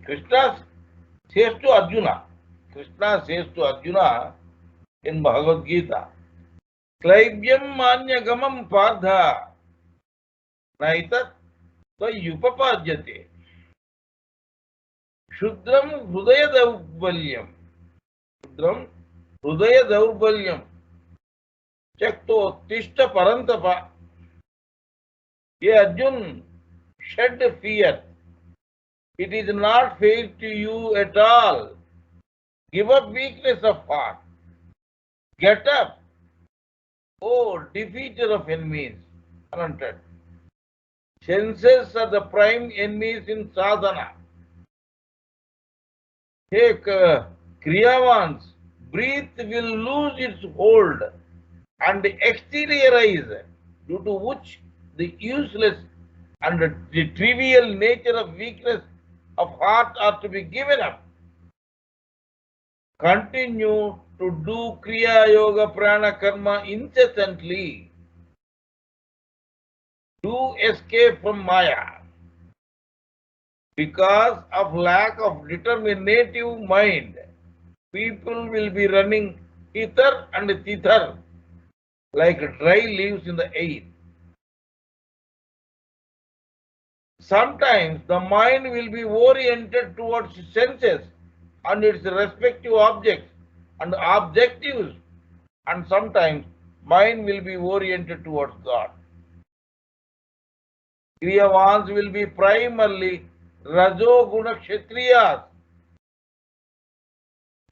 Krishna says to Arjuna, Krishna says to Arjuna in Bhagavad Gita, Klaibyam manyagamam pardha naitat tvayupapadyate Shudram Hudaya Daurbalyam Shudram Hudaya Daurbalyam Chakto Tishta Parantapa. Ye Arjun, shed fear. It is not fair to you at all. Give up weakness of heart. Get up. Oh, defeater of enemies. 100. Senses are the prime enemies in sadhana. Take Kriyavans. Breath will lose its hold and exteriorize, due to which the useless and the trivial nature of weakness of heart are to be given up. Continue to do Kriya Yoga Prana Karma incessantly. Do escape from Maya. Because of lack of determinative mind, people will be running hither and thither like dry leaves in the air. Sometimes the mind will be oriented towards senses and its respective objects and objectives, and sometimes mind will be oriented towards God. Kriyavans will be primarily Rajo Guna Kshatriyas.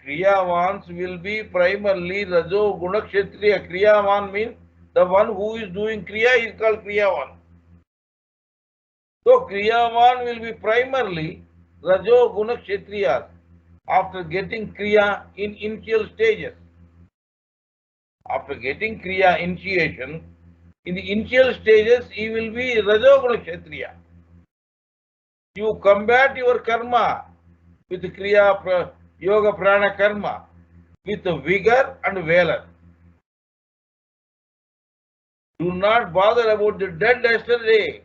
Kriyavans will be primarily Rajo Guna Kshatriya. Kriyavan means the one who is doing Kriya is called Kriyavan. So Kriyavan will be primarily Rajo Guna Kshatriyas after getting Kriya in initial stages. After getting Kriya initiation, in the initial stages he will be Rajo Guna Kshatriya. You combat your karma with Kriya Yoga Prana Karma with vigor and valor. Do not bother about the dead yesterday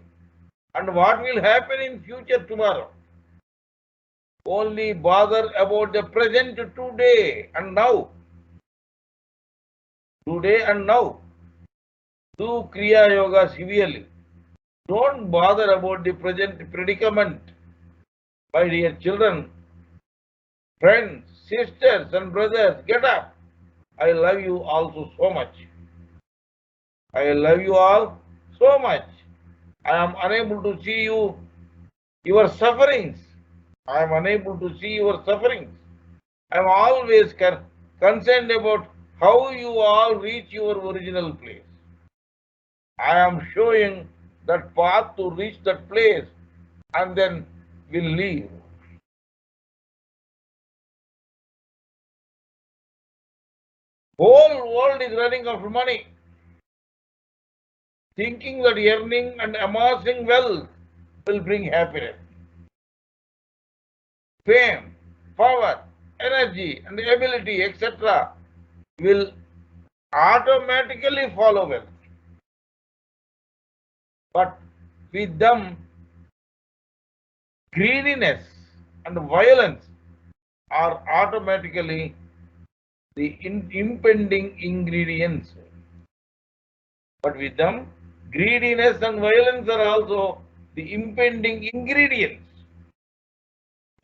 and what will happen in future tomorrow. Only bother about the present today and now. Today and now. Do Kriya Yoga severely. Don't bother about the present predicament. My dear children, friends, sisters and brothers, get up. I love you also so much. I love you all so much. I am unable to see your sufferings. I am unable to see your sufferings. I am always concerned about how you all reach your original place. I am showing that path to reach that place and then will leave. Whole world is running after money, thinking that earning and amassing wealth will bring happiness. Fame, power, energy and ability, etc. will automatically follow wealth. But with them, greediness and violence are automatically the impending ingredients. But with them, greediness and violence are also the impending ingredients.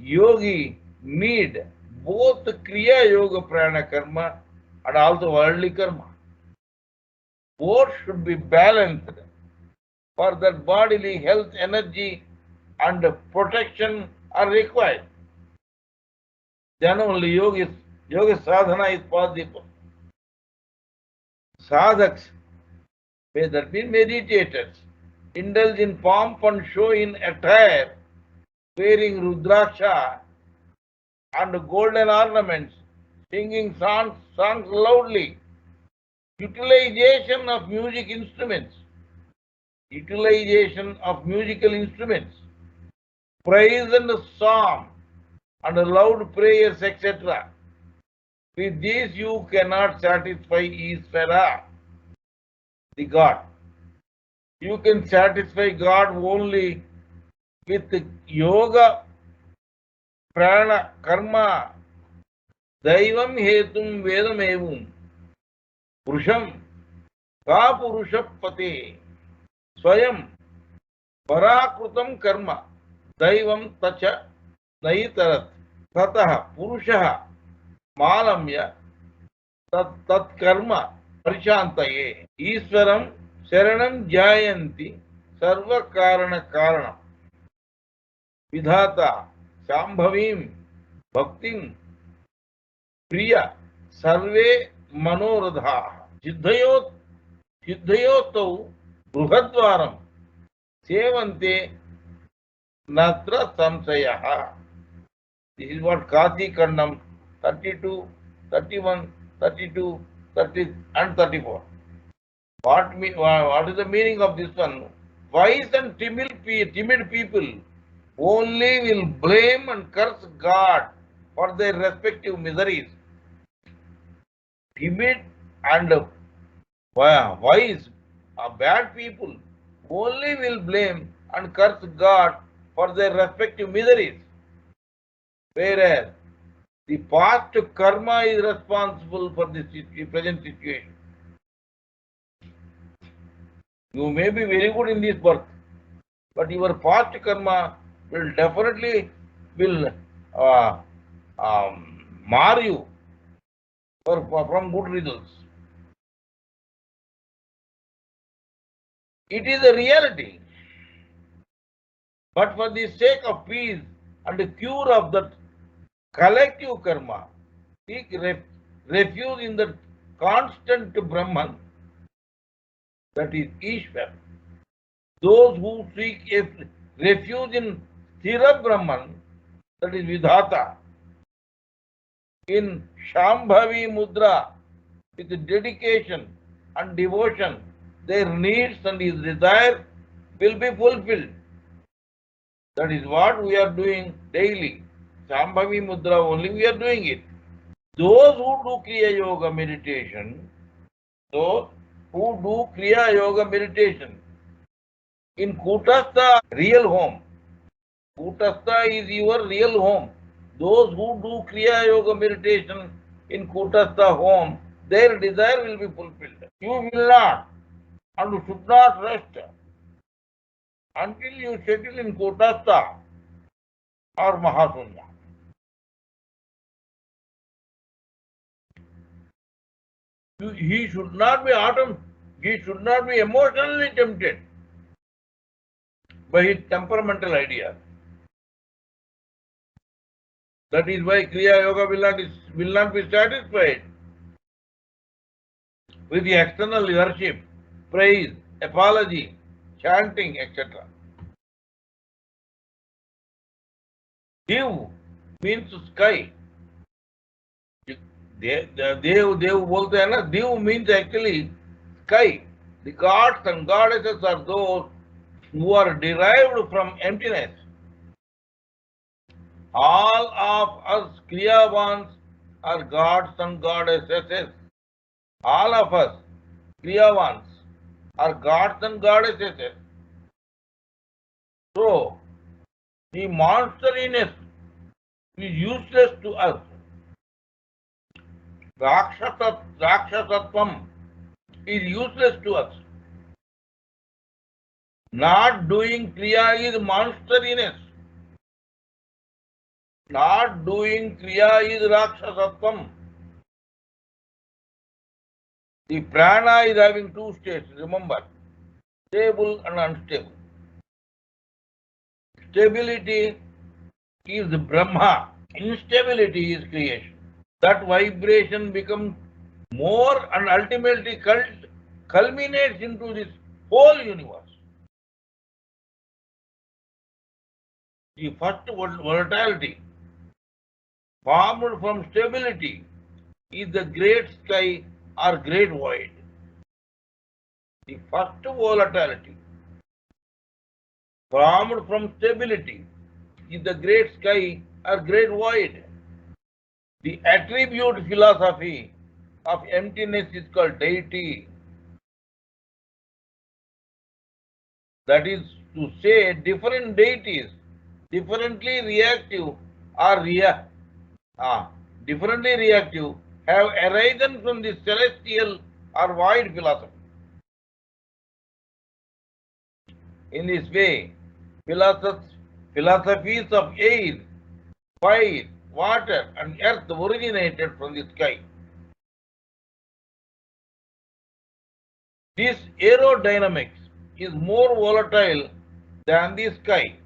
Yogi need both Kriya Yoga Prana Karma and also worldly karma. Both should be balanced for that bodily health, energy and protection are required. Then only yoga sadhana is possible. Sadhaks, may that be meditators, indulge in pomp and show in attire, wearing rudraksha and golden ornaments, singing songs loudly, utilization of music instruments, utilization of musical instruments, praise and song, and loud prayers, etc. With these you cannot satisfy Ishvara, the God. You can satisfy God only with yoga prana karma daivam hetum vedamevum purusham ka purushapate swayam parakrutam karma daivam tacha naitarat tatah purushah malamya tat karma parishantaye ईश्वरं शरणं ध्यायन्ति सर्व कारण कारणम विधाता शांभवीं भक्तिं प्रिय सर्वे मनोरथा सिद्धयो सिद्धयोस्तौ बृहद्वारं सेवन्ते नत्र संशयः. This is what Kasi Kandam 32, 31, 32, 30 and 34. What is the meaning of this one? Wise and timid people only will blame and curse God for their respective miseries. Timid and wise, bad people only will blame and curse God for their respective miseries. Whereas the past karma is responsible for the present situation. You may be very good in this birth, but your past karma will definitely uh, mar you from good results. It is a reality, but for the sake of peace and the cure of that collective karma, seek refuge in the constant Brahman, that is Ishvara. Those who seek a refuge in Sthira Brahman, that is Vidhata, in Shambhavi Mudra, with dedication and devotion, their needs and his desire will be fulfilled. That is what we are doing daily. Shambhavi Mudra only we are doing it. Those who do Kriya Yoga meditation, those who do Kriya Yoga meditation in Kutastha real home, Kutastha is your real home. Those who do Kriya Yoga meditation in Kutastha home, their desire will be fulfilled. You will not and you should not rest until you settle in Kutastha or Mahasunna. He should not be emotionally tempted by his temperamental ideas. That is why Kriya Yoga will not be satisfied with the external worship, praise, apology, chanting, etc. Div means sky. देव बोलते हैं ना, div means actually sky. The gods and goddesses are those who are derived from emptiness. All of us Kriyavans are gods and goddesses. All of us Kriyavans are gods and goddesses. So, the monsteriness is useless to us. Rakshasatvam is useless to us. Not doing Kriya is monsteriness. Not doing Kriya is Rakshasatvam. The prana is having two states, remember, stable and unstable. Stability is Brahma, instability is creation. That vibration becomes more and ultimately culminates into this whole universe. The first volatility formed from stability is the great sky or great void. The first volatility formed from stability is the great sky or great void. The attribute philosophy of emptiness is called deity. That is to say, different deities, differently reactive are differently reactive have arisen from the celestial or void philosophy. In this way, philosophies of air, fire, water, and earth originated from the sky. This aerodynamics is more volatile than the sky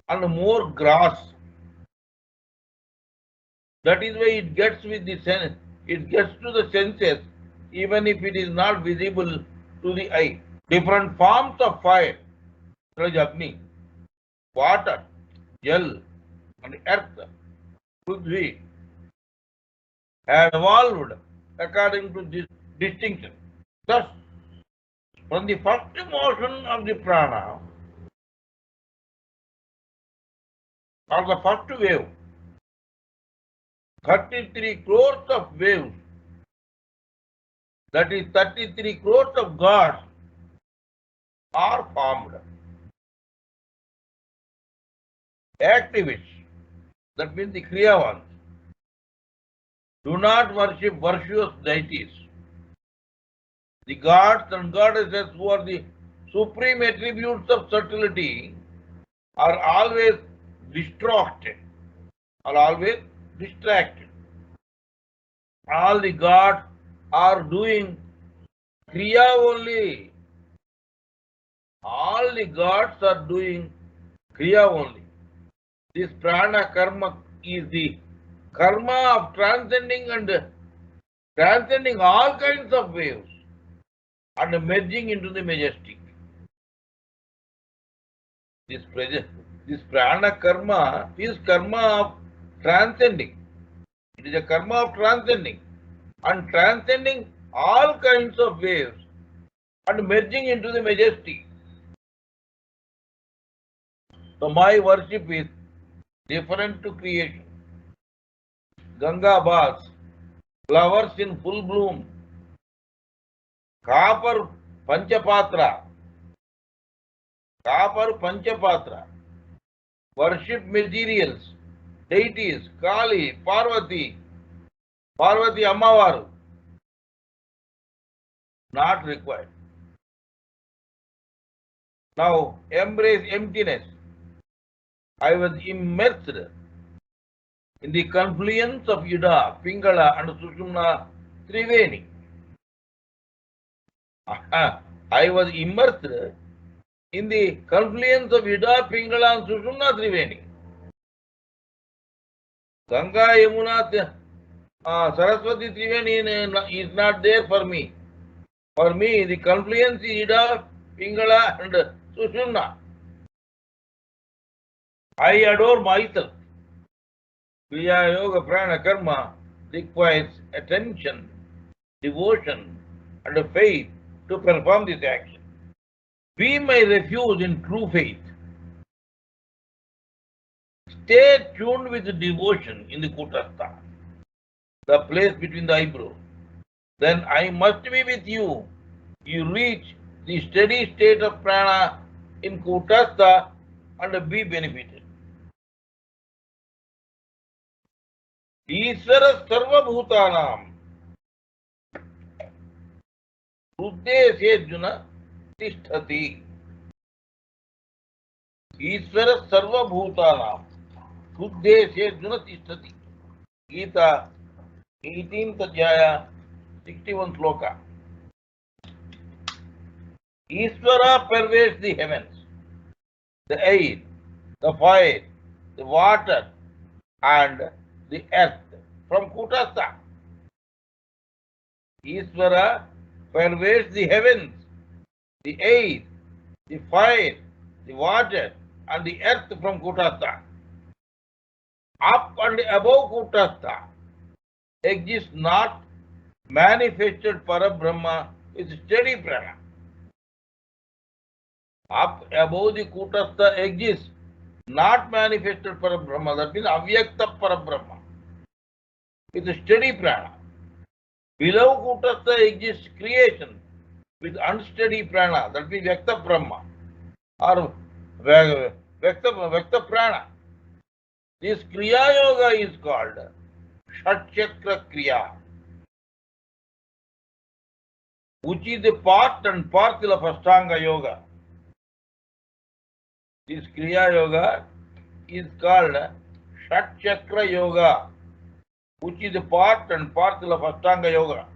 and more gross. That is why it gets with the sense, it gets to the senses even if it is not visible to the eye. Different forms of fire, such as Agni, water, Jal, and earth, Prithvi, have evolved according to this distinction. Thus, from the first motion of the prana, or the first wave, 33 crores of waves, that is 33 crores of gods, are formed. Activists, that means the Kriyavans, do not worship virtuous deities. The gods and goddesses who are the supreme attributes of subtlety are always distracted. All the gods are doing Kriya only. All the gods are doing Kriya only. This prana karma is the karma of transcending all kinds of waves and merging into the majestic. This prana karma is karma of transcending. It is a karma of transcending and transcending all kinds of waves and merging into the majestic. So my worship is different to creation. Ganga baths, flowers in full bloom, copper panchapatra, worship materials, deities, Kali, Parvati Ammavaru, not required. Now embrace emptiness. I was immersed in the confluence of Ida, Pingala and Sushumna Triveni. I was immersed in the confluence of Ida, Pingala and Sushumna Triveni. Ganga, Yamuna, Saraswati Triveni is not there for me. For me, the confluence is Ida, Pingala and Sushumna. I adore myself. Kriya Yoga Prana Karma requires attention, devotion, and faith to perform this action. Be my refuge in true faith. Stay tuned with devotion in the Kutastha, the place between the eyebrows. Then I must be with you. You reach the steady state of prana in Kutastha and be benefited. Ishvara sarvabhutanam Ruddesejuna tisthati. Ishvara sarvabhutanam Ruddesejuna tisthati. Gita 18th Adhyaya 61 Sloka. Ishvara pervades the heavens, the air, the fire, the water, and the earth from Kutastha. Ishvara pervades the heavens, the air, the fire, the water, and the earth from Kutastha. Up and above Kutastha exists not manifested Parabrahma with steady prana. Up above the Kutastha exists not manifested Parabrahma, that means Avyakta Parabrahma with steady prana. Below Kutastha exists creation with unsteady prana, that means Vyakta Brahma or Vyakta Prana. This Kriya Yoga is called Shat Chakra Kriya, which is the part and parcel of Ashtanga Yoga. This Kriya Yoga is called Shat Chakra Yoga, which is the part and parcel of Ashtanga Yoga.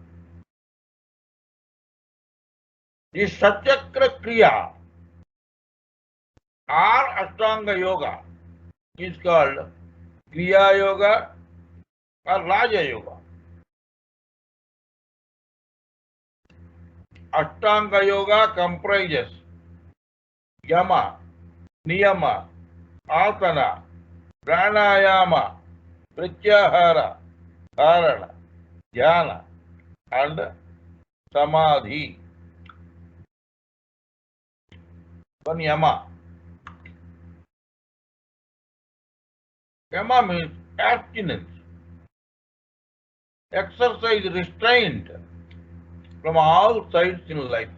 This Shat Chakra Kriya or Ashtanga Yoga is called Kriya Yoga or Raja Yoga. Ashtanga Yoga comprises Yama, Niyama, Asana, Pranayama, Pratyahara, Dharana, Dhyana, and Samadhi. One Yama. Yama means abstinence, exercise restraint from all sides in life.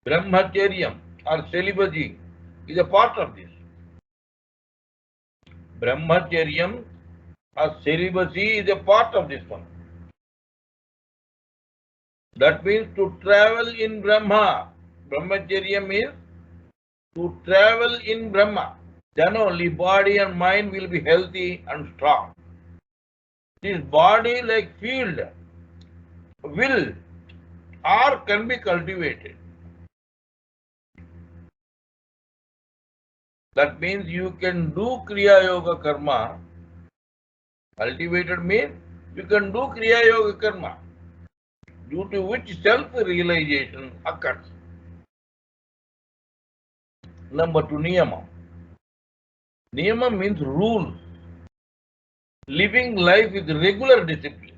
Brahmacharyam or celibacy is a part of this. Brahmacharyam or celibacy is a part of this one. That means to travel in Brahma. Brahmacharyam means to travel in Brahma. Then only body and mind will be healthy and strong. This body, like field, will or can be cultivated. That means you can do Kriya Yoga Karma. Cultivated means you can do Kriya Yoga Karma, due to which self-realization occurs. Number 2, Niyama. Niyama means rule. Living life with regular discipline.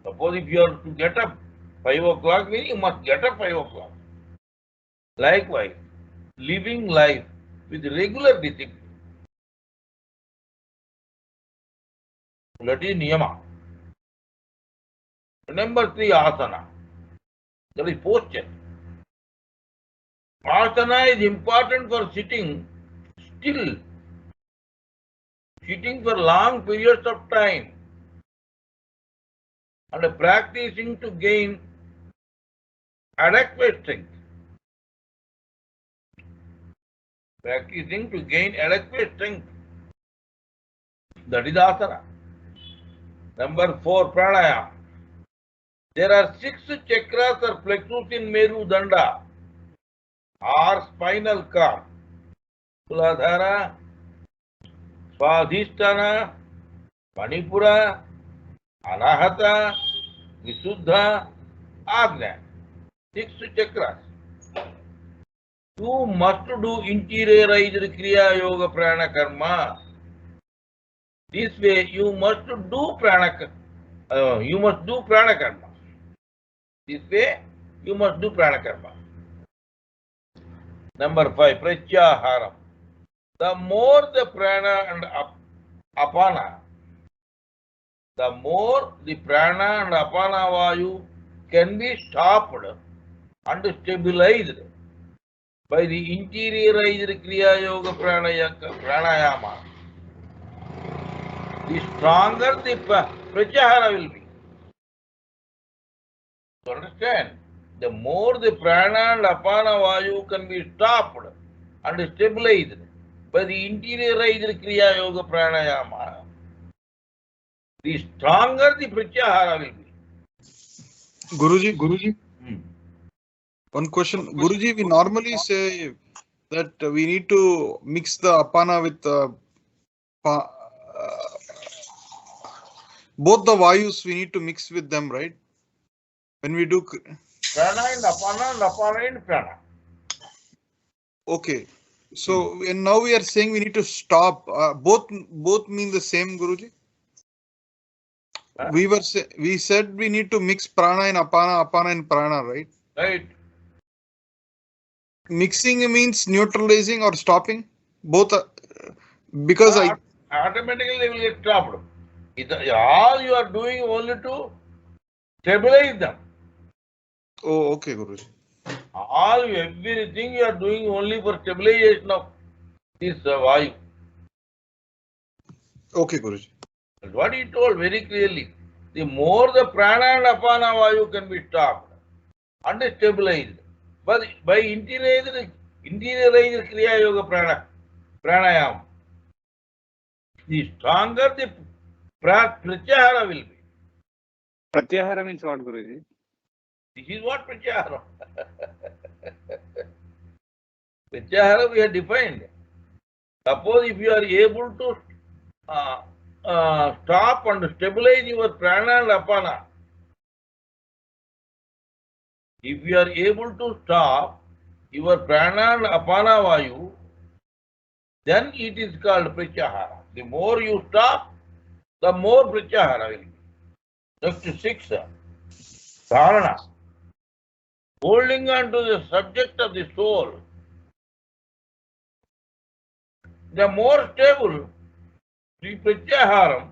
Suppose if you are to get up 5 o'clock, means you must get up 5 o'clock. Likewise, living life with regular discipline. That is Niyama. Number 3, Asana. That is posture. Asana is important for sitting still, sitting for long periods of time, and practicing to gain adequate strength. Practicing to gain adequate strength. That is asana. Number 4, pranayama. There are 6 chakras or plexus in Meru Danda or spinal cord. Muladhara, Swadhisthana, Manipura, Anahata, Visuddha, Agnya. 6 chakras. You must do interiorized Kriya Yoga Prana Karma. This way you must do Prana Karma. This way you must do Prana Karma. Number 5, Pratyaharam. The more the prana and apana, the more the prana and apana vayu can be stopped and stabilized by the interiorized Kriya Yoga Pranayama, the stronger the Pratyahara will be. So understand, the more the prana and apana vayu can be stopped and stabilized by the interiorized Kriya Yoga Pranayama, the stronger the Pratyahara will be. Guruji, one question. Guruji, we normally say that we need to mix the apana with both the vayus, we need to mix with them, right? When we do prana and apana and prana. Okay. So and now we are saying we need to stop. Both mean the same, Guruji. We said we need to mix prana and apana and prana, right? Right. Mixing means neutralizing or stopping. Both because automatically they will get stopped. All you are doing only to stabilize them. Oh, okay, Guruji. everything you are doing only for stabilization of this vayu. Okay, Guruji. That's what he told very clearly. The more the prana and apana vayu can be stopped and stabilized, but by interiorized kriya yoga pranayama, the stronger the pratyahara will be. Pratyahara means what, Guruji? This is what pratyahara. Pratyahara we have defined. Suppose if you are able to stop and stabilize your prana and apana, if you are able to stop your prana and apana vayu, then it is called pratyahara. The more you stop, the more pratyahara will be. Next 6, dharana. Holding on to the subject of the soul. The more stable the pratyaharam,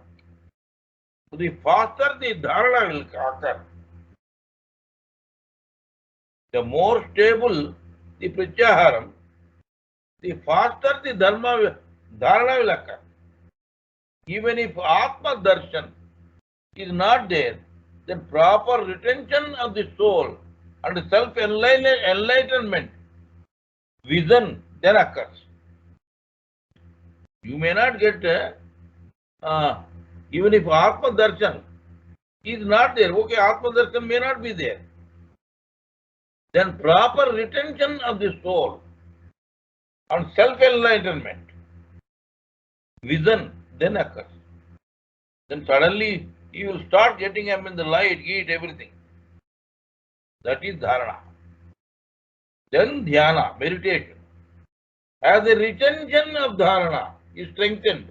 the faster the dharana will occur. The more stable the pratyaharam, the faster the dharana will occur. Even if Atma Darshan is not there, then proper retention of the soul and self-enlightenment, vision then occurs. You may not get, even if Atma Darshan is not there, okay, Atma Darshan may not be there, then proper retention of the soul and self-enlightenment, vision then occurs. Then suddenly you will start getting up in the light, heat, everything. That is dharana. Then dhyana, meditation. As the retention of dharana is strengthened,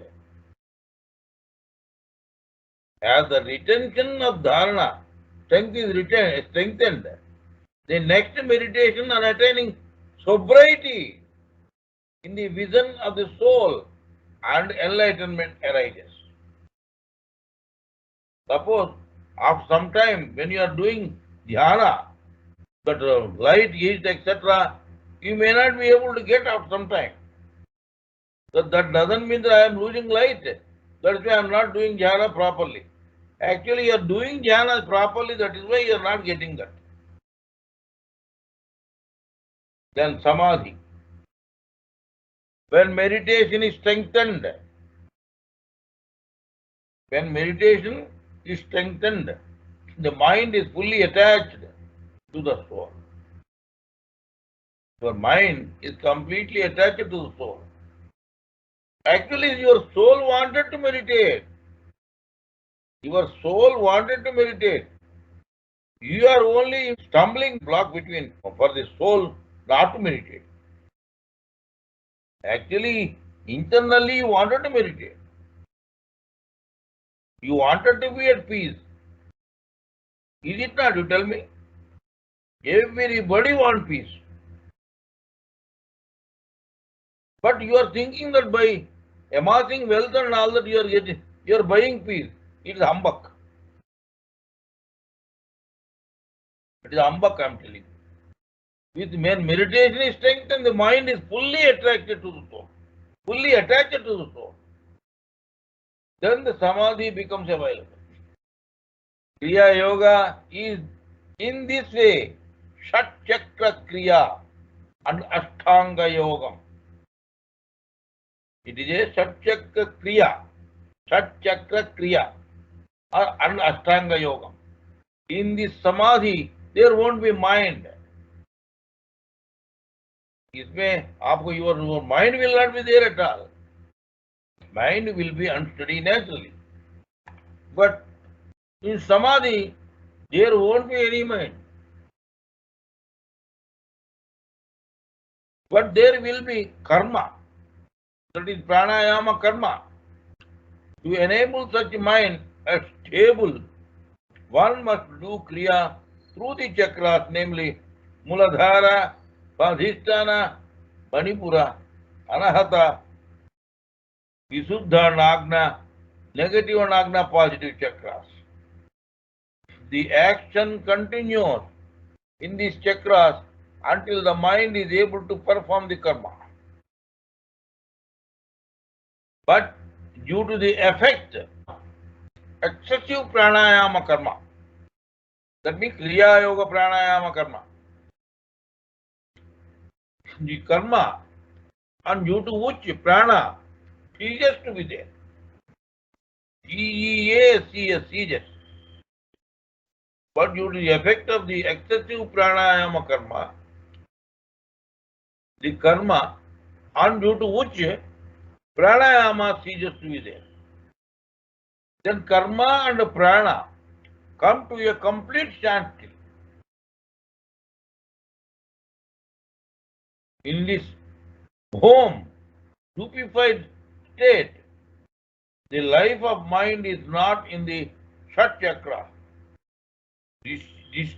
as the retention of dharana strength is strengthened, the next meditation on attaining sobriety in the vision of the soul and enlightenment arises. Suppose after some time when you are doing dhyana, that light, heat, etc., you may not be able to get after some time. That doesn't mean that I am losing light. That's why I am not doing dhyana properly. Actually, you are doing dhyana properly, that is why you are not getting that. Then samadhi. When meditation is strengthened, the mind is fully attached to the soul. Your mind is completely attached to the soul. Actually, your soul wanted to meditate. Your soul wanted to meditate. You are only stumbling block between for the soul not to meditate. Actually, internally you wanted to meditate. You wanted to be at peace. Is it not? You tell me. Everybody wants peace. But you are thinking that by amassing wealth and all that you are buying peace. It is humbug. It is humbug, I am telling you. With meditation is strengthened, the mind is fully attracted to the soul, fully attached to the soul. Then the samadhi becomes available. Kriya Yoga is in this way, Shat Chakra Kriya and Ashtanga Yogam. It is a Shat Chakra Kriya and Ashtanga Yogam. In this samadhi, there won't be mind. इसमें आपको your mind will not be there at all. Mind will be unsteady naturally. But in samadhi, there won't be any mind. But there will be karma. That is pranayama karma. To enable such mind as stable, one must do kriya through the chakras, namely Muladhara, Padhisthana, Manipura, Anahata, Visuddha, Nagna, negative and Nagna positive chakras. The action continues in these chakras until the mind is able to perform the karma. But due to the effect, excessive pranayama karma, that means kriya yoga pranayama karma, the karma and due to which prana ceases to be there. CEA, ceases. But due to the effect of the excessive pranayama karma, the karma and due to which pranayama ceases to be there. Then karma and prana come to a complete standstill. In this home, stupefied state, the life of mind is not in the Shat chakra. This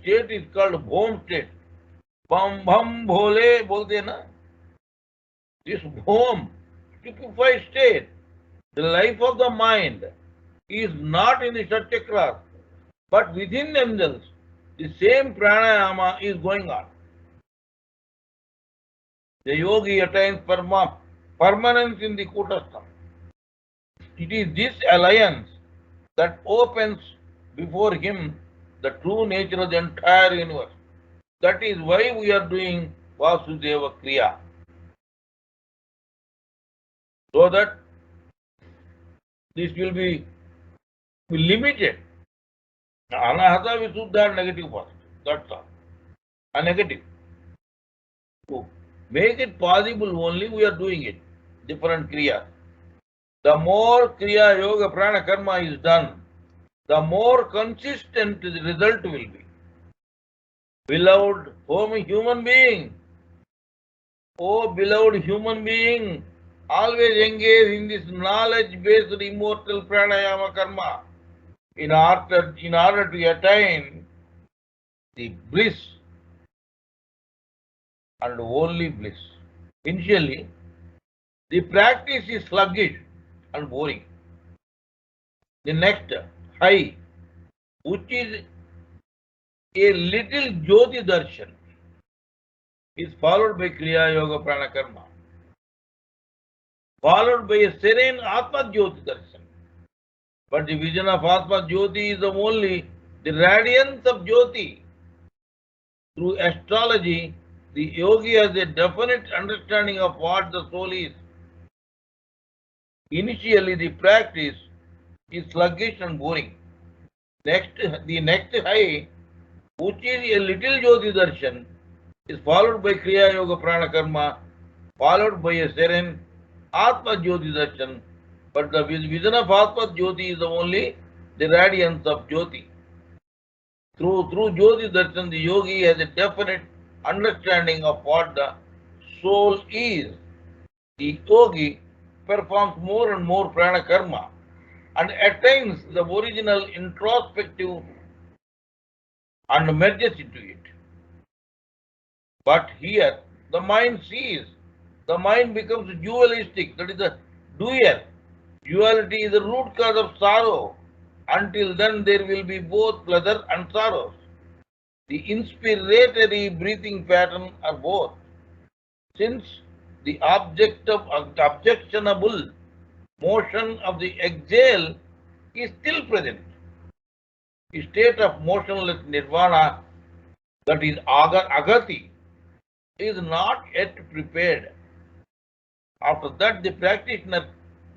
state is called Bhom state. Bam bham bhole bolte na. This Bhom, stupefied state, the life of the mind is not in the Shat chakra, but within themselves, the same pranayama is going on. The yogi attains permanence in the Kutastham. It is this alliance that opens before him the true nature of the entire universe. That is why we are doing Vasudeva Kriya. So that this will be limited. Anahata Visuddha negative first. That's all. A negative. To make it possible only we are doing it. Different Kriya. The more Kriya Yoga Prana Karma is done, the more consistent the result will be. Beloved human being, oh beloved human being, always engage in this knowledge-based immortal pranayama karma in order to attain the bliss and only bliss. Initially, the practice is sluggish and boring. The next high, which is a little Jyoti Darshan, is followed by Kriya Yoga Prana Karma, followed by a serene Atma Jyoti Darshan. But the vision of Atma Jyoti is only the radiance of Jyoti. Through astrology, the yogi has a definite understanding of what the soul is. Initially, the practice is sluggish and boring. The next high, which is a little Jyoti Darshan, is followed by Kriya Yoga Prana Karma, followed by a serene Atma Jyoti Darshan. But the vision of Atma Jyoti is only the radiance of Jyoti. Through Jyoti Darshan, the yogi has a definite understanding of what the soul is. The yogi performs more and more prana karma and attains the original introspective and merges into it. But here, the mind sees, the mind becomes dualistic, that is the dual. Duality is the root cause of sorrow. Until then, there will be both pleasure and sorrows. The inspiratory breathing pattern are both. Since the objectionable motion of the exhale is still present, a state of motionless nirvana, that is agati, is not yet prepared. After that, the practitioner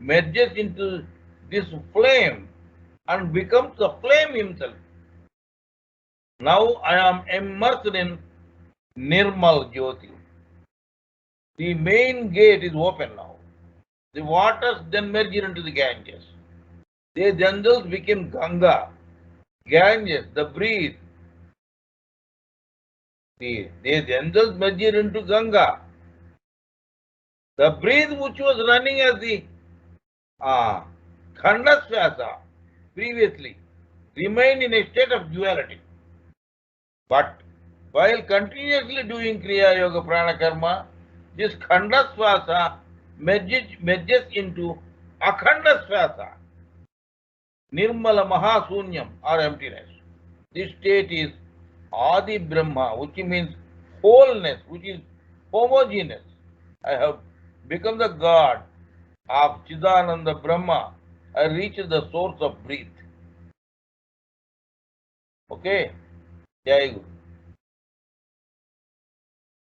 merges into this flame and becomes the flame himself. Now I am immersed in Nirmal Jyoti. The main gate is open now. The waters then merge into the Ganges. They themselves became Ganga. Ganges, the breeze. They themselves merged into Ganga. The breeze which was running as the Khandasvasa previously remained in a state of duality. But while continuously doing Kriya Yoga Prana Karma, this Khandasvasa merges into Akhandasvasa, Nirmala Mahasunyam or emptiness. This state is Adi Brahma, which means wholeness, which is homogeneous. I have become the God of Chidananda Brahma. I reached the source of breath. Okay? Jai Guru.